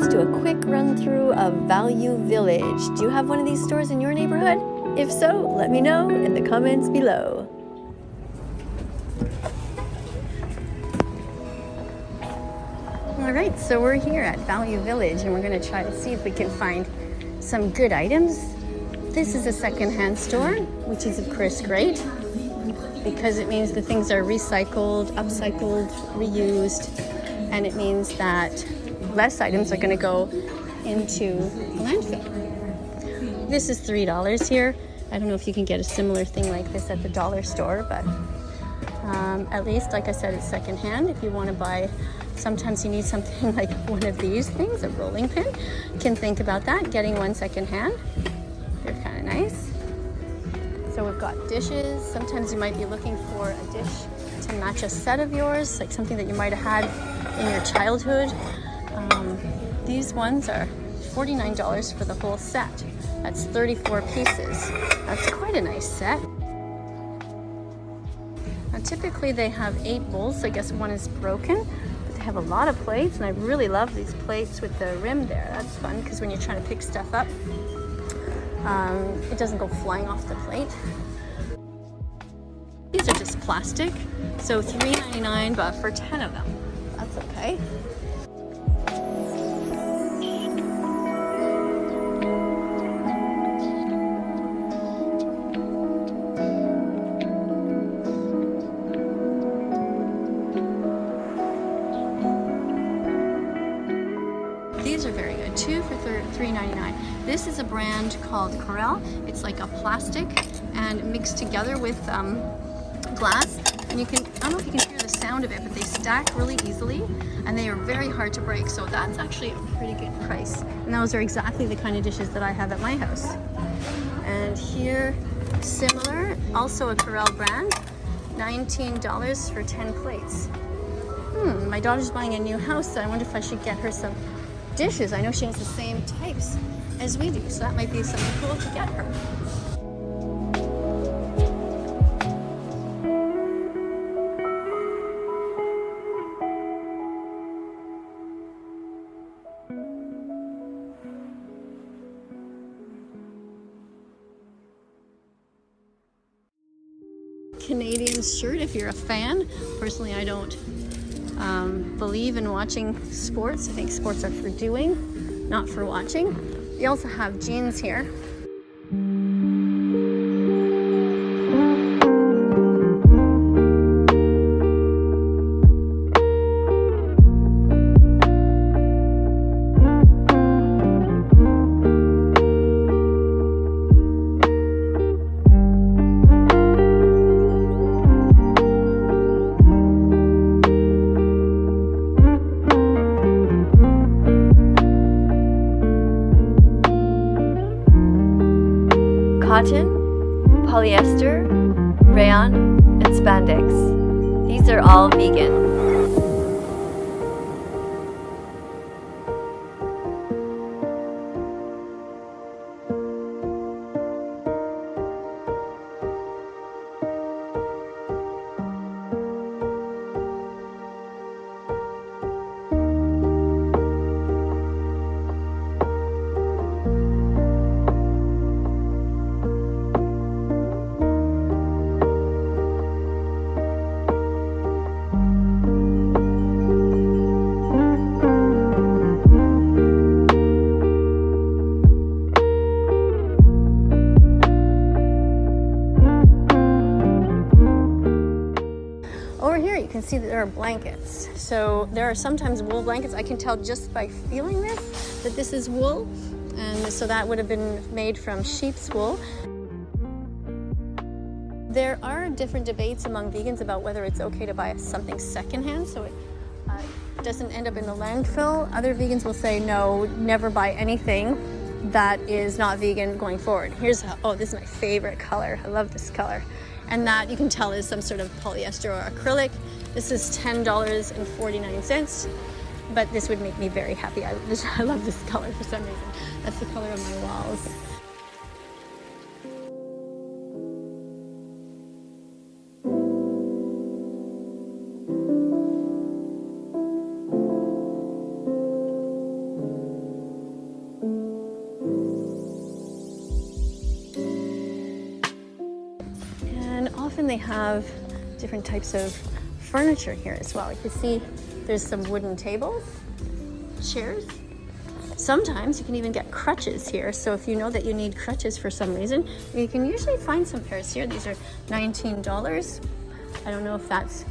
let's do a quick run through of Value Village. Do you have one of these stores in your neighborhood? If so, let me know in the comments below. All right, so we're here at Value Village and we're going to try to see if we can find some good items. This is a secondhand store, which is of course great because it means the things are recycled, upcycled, reused, and it means that less items are going to go into landfill. This is $3 here. I don't know if you can get a similar thing like this at the dollar store, but at least, like I said, it's secondhand. If you want to buy, sometimes you need something like one of these things, a rolling pin. You can think about that, getting one secondhand. They're kind of nice. So we've got dishes. Sometimes you might be looking for a dish to match a set of yours, like something that you might have had in your childhood. These ones are $49 for the whole set. That's 34 pieces. That's quite a nice set. Now, typically they have 8 bowls, so I guess one is broken, but they have a lot of plates, and I really love these plates with the rim there. That's fun because when you're trying to pick stuff up, it doesn't go flying off the plate. These are just plastic, so $3.99, but for 10 of them, that's okay. These are very good, 2 for $3.99. This is a brand called Corel. It's like a plastic and mixed together with glass. And you can, I don't know if you can hear the sound of it, but they stack really easily and they are very hard to break. So that's actually a pretty good price. And those are exactly the kind of dishes that I have at my house. And here, similar, also a Corel brand, $19 for 10 plates. My daughter's buying a new house, so I wonder if I should get her some dishes. I know she has the same types as we do, so that might be something cool to get her. Canadian shirt if you're a fan. Personally, I don't believe in watching sports. I think sports are for doing, not for watching. We also have jeans here. Cotton, polyester, rayon, and spandex. These are all vegan. Over here you can see that there are blankets. So there are sometimes wool blankets. I can tell just by feeling this that this is wool, and so that would have been made from sheep's wool. There are different debates among vegans about whether it's okay to buy something secondhand so it doesn't end up in the landfill. Other vegans will say no, never buy anything that is not vegan going forward. Here's how, oh, this is my favorite color. I love this color. And that you can tell is some sort of polyester or acrylic. This is $10.49, but this would make me very happy. I love this color for some reason. That's the color of my walls. then they have different types of furniture here as well. You can see there's some wooden tables, chairs. Sometimes you can even get crutches here. So if you know that you need crutches for some reason, you can usually find some pairs here. These are $19. I don't know if that's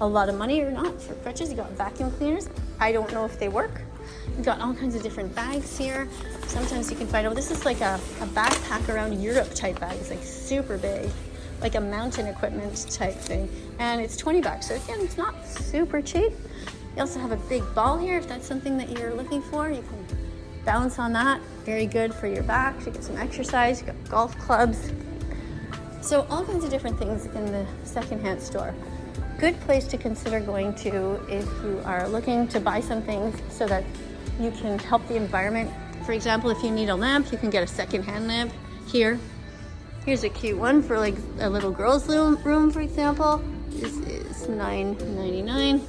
a lot of money or not for crutches. You got vacuum cleaners. I don't know if they work. You've got all kinds of different bags here. Sometimes you can find, oh, this is like a backpack around Europe type bag. It's like super big, like a mountain equipment type thing. And it's $20. So again, it's not super cheap. You also have a big ball here. If that's something that you're looking for, you can bounce on that. Very good for your back to get some exercise. You got golf clubs. So all kinds of different things in the secondhand store. Good place to consider going to if you are looking to buy some things so that you can help the environment. For example, if you need a lamp, you can get a secondhand lamp here. Here's a cute one for like a little girl's room, for example. This is $9.99.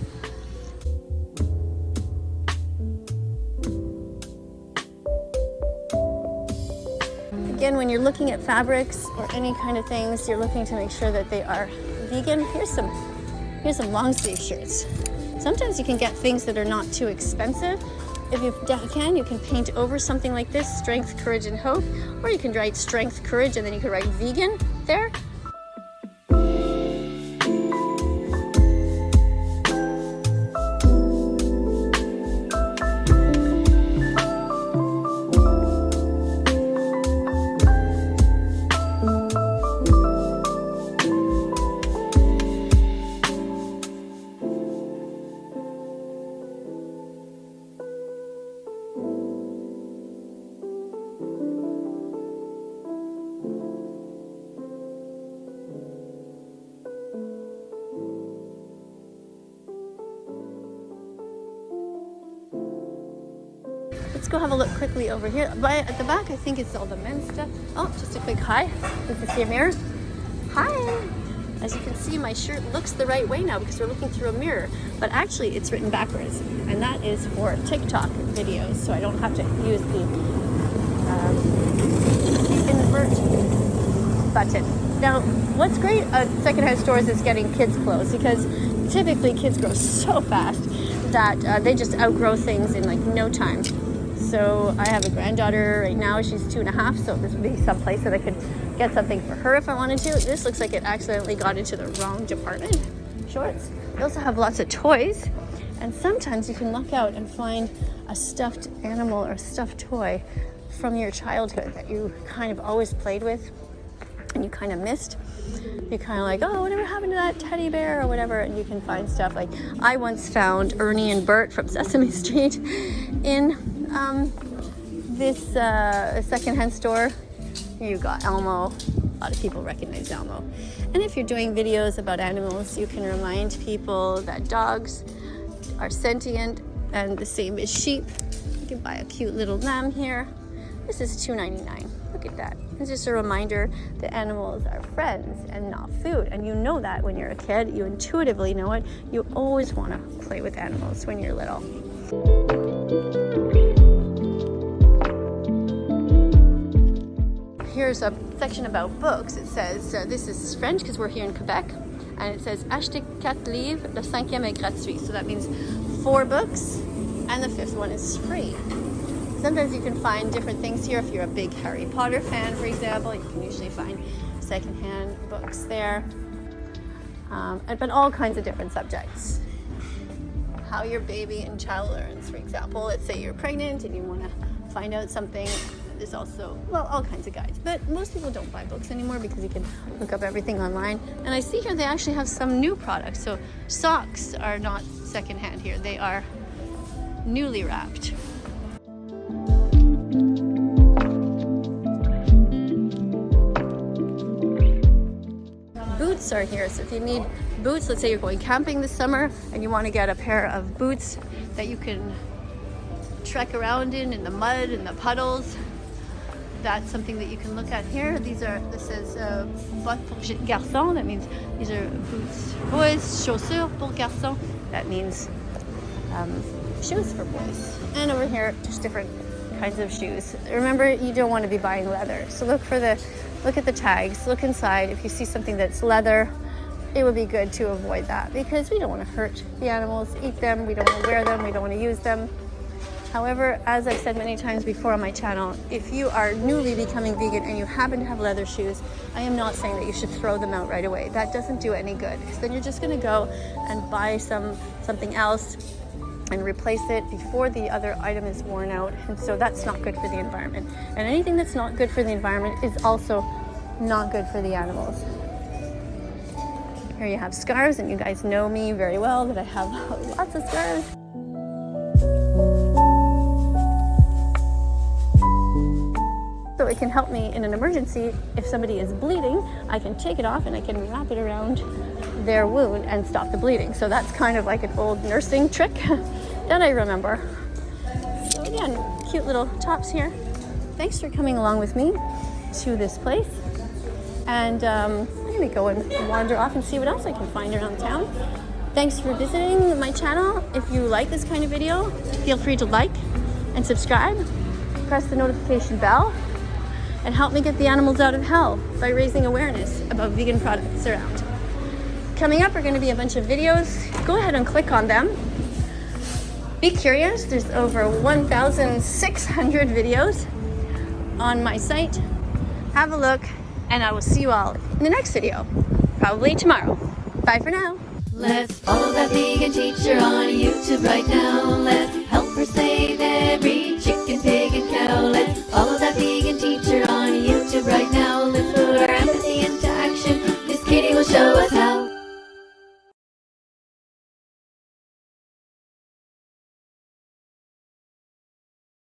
Again, when you're looking at fabrics or any kind of things, you're looking to make sure that they are vegan. Here's some long sleeve shirts. Sometimes you can get things that are not too expensive. If you can, you can paint over something like this, strength, courage, and hope, or you can write strength, courage, and then you can write vegan there. Let's go have a look quickly over here. But at the back, I think it's all the men's stuff. Oh, just a quick hi. You can see a mirror. Hi. As you can see, my shirt looks the right way now because we're looking through a mirror. But actually, it's written backwards. And that is for TikTok videos, so I don't have to use the invert button. Now, what's great at secondhand stores is getting kids' clothes because typically kids grow so fast that they just outgrow things in like no time. So I have a granddaughter right now, she's 2.5, so this would be some place that I could get something for her if I wanted to. This looks like it accidentally got into the wrong department. Shorts. They also have lots of toys, and sometimes you can look out and find a stuffed animal or stuffed toy from your childhood that you kind of always played with and you kind of missed. You're kind of like, oh, whatever happened to that teddy bear or whatever, and you can find stuff. Like I once found Ernie and Bert from Sesame Street in this secondhand store. Here you got Elmo. A lot of people recognize Elmo. And if you're doing videos about animals, you can remind people that dogs are sentient and the same as sheep. You can buy a cute little lamb here. This is $2.99. Look at that. It's just a reminder that animals are friends and not food. And you know that when you're a kid. You intuitively know it. You always want to play with animals when you're little. Here's a section about books. It says, this is French because we're here in Quebec, and it says, achetez 4 livres, le 5e est gratuit. So that means 4 books, and the 5th one is free. Sometimes you can find different things here. If you're a big Harry Potter fan, for example, you can usually find secondhand books there. But all kinds of different subjects. How your baby and child learns, for example. Let's say you're pregnant and you want to find out something. There's also, well, all kinds of guides. But most people don't buy books anymore because you can look up everything online. And I see here they actually have some new products. So socks are not secondhand here. They are newly wrapped. Boots are here. So if you need boots, let's say you're going camping this summer and you want to get a pair of boots that you can trek around in the mud and the puddles, that's something that you can look at here. This is bottes pour garçons. That means these are boots. Boys, chaussures pour garçons. That means shoes for boys. And over here, just different kinds of shoes. Remember, you don't want to be buying leather. So look at the tags. Look inside. If you see something that's leather, it would be good to avoid that because we don't want to hurt the animals, eat them, we don't want to wear them, we don't want to use them. However, as I've said many times before on my channel, if you are newly becoming vegan and you happen to have leather shoes, I am not saying that you should throw them out right away. That doesn't do any good because then you're just going to go and buy something else and replace it before the other item is worn out. And so that's not good for the environment. And anything that's not good for the environment is also not good for the animals. Here you have scarves, and you guys know me very well that I have lots of scarves. So it can help me in an emergency. If somebody is bleeding, I can take it off and I can wrap it around their wound and stop the bleeding. So that's kind of like an old nursing trick that I remember. So again, cute little tops here. Thanks for coming along with me to this place. And I'm gonna go and wander off and see what else I can find around town. Thanks for visiting my channel. If you like this kind of video, feel free to like and subscribe. Press the notification bell and help me get the animals out of hell by raising awareness about vegan products around. Coming up are going to be a bunch of videos. Go ahead and click on them. Be curious, there's over 1,600 videos on my site. Have a look, and I will see you all in the next video, probably tomorrow. Bye for now. Let's follow that vegan teacher on YouTube right now. Let's help her say